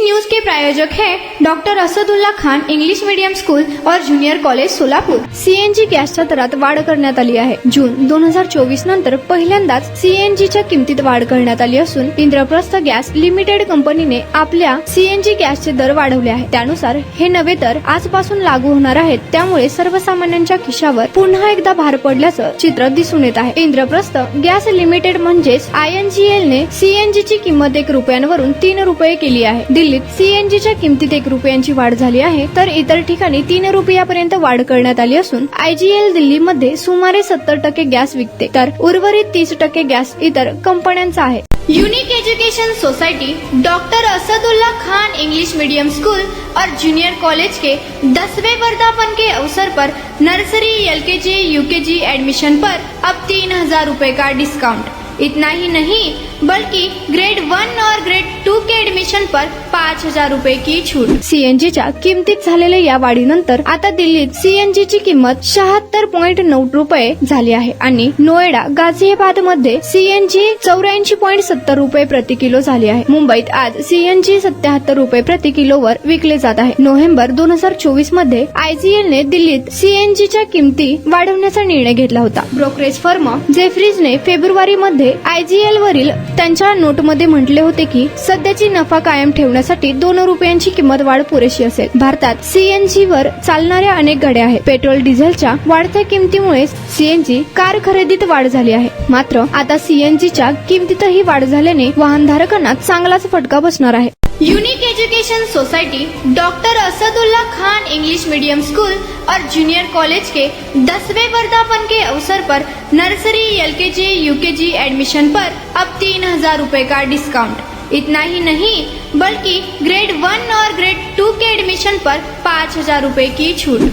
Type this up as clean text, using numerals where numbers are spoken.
News के प्रायोजक हैं doctor Asadullah Khan English medium school और जूनियर कॉलेज सोलापूर। सीएनजी गॅसच्या दरात वाढ करण्यात आली आहे। जून 2024 नंतर पहिल्यांदाच सीएनजीच्या किमतीत वाढ करण्यात आली असून इंद्रप्रस्थ गॅस लिमिटेड कंपनीने आपल्या सीएनजी गॅसचे दर वाढवले आहेत। त्यानुसार हे नवे दर आजपासून लागू होणार आहेत। त्यामुळे सर्वसामान्यांच्या खिशावर पुन्हा एकदा भार पडल्याचं चित्र दिसून येत आहे। इंद्रप्रस्थ गॅस लिमिटेड म्हणजेच INGL ने सीएनजीची किंमत 1 रुपयांवरून 3 रुपये केली आहे। दिल्लीत सीएनजीच्या किमतीत 1 रुपयांची वाढ झाली आहे, तर इतर ठिकाणी 3 रुपयापर्यंत वाढ करण्यात आली असून IGL दिल्लीमध्ये सुमारे 70% गॅस विकते, तर उर्वरित 30% गॅस इतर कंपन्यांचा आहे। Unique education society doctor Asadullah Khan English medium school और जूनियर कॉलेज के 10वें वर्धापन के अवसर पर नर्सरी LKG UKG एडमिशन पर अब 3000 रुपए का डिस्काउंट। इतना ही नहीं बल्कि ग्रेड 1 और ग्रेड 2 के एडमिशन पर 5000 रुपए की छूट। सीएनजीच्या किमतीत झालेल्या या वाढीनंतर आता दिल्लीत सीएनजीची किंमत 76.9 रुपये झाली आहे आणि नोएडा गाझियाबाद मध्ये सीएनजी 84.70 रुपये प्रति किलो झाली आहे। मुंबईत आज सीएनजी 77 रुपये प्रति किलोवर विकले जात आहे। नोव्हेंबर 2024 मध्ये IGL ने दिल्लीत सीएनजीच्या किमती वाढवण्याचा निर्णय घेतला होता। ब्रोकरेज फर्म जेफ्रीजने फेब्रुवारी मध्ये IGL वरील त्यांच्या नोटमध्ये म्हटले होते की सध्याची नफा कायम ठेवण्यासाठी 2 रुपयांची किंमत वाढ पुरेशी असेल। भारतात सीएनजी वर चालणाऱ्या अनेक गाड्या आहेत। पेट्रोल डिझेलच्या वाढत्या किमतीमुळे सीएनजी कार खरेदीत वाढ झाली आहे। मात्र आता सीएनजीच्या किमतीतही वाढ झाल्याने वाहनधारकांना चांगलाच फटका बसणार आहे। Unique education society doctor Asadullah Khan English medium school और जूनियर कॉलेज के 10वें वर्धापन के अवसर पर नर्सरी LKG UKG एडमिशन पर अब 3000 रुपए का डिस्काउंट। इतना ही नहीं बल्कि ग्रेड 1 और ग्रेड 2 के एडमिशन पर 5000 रुपए की छूट।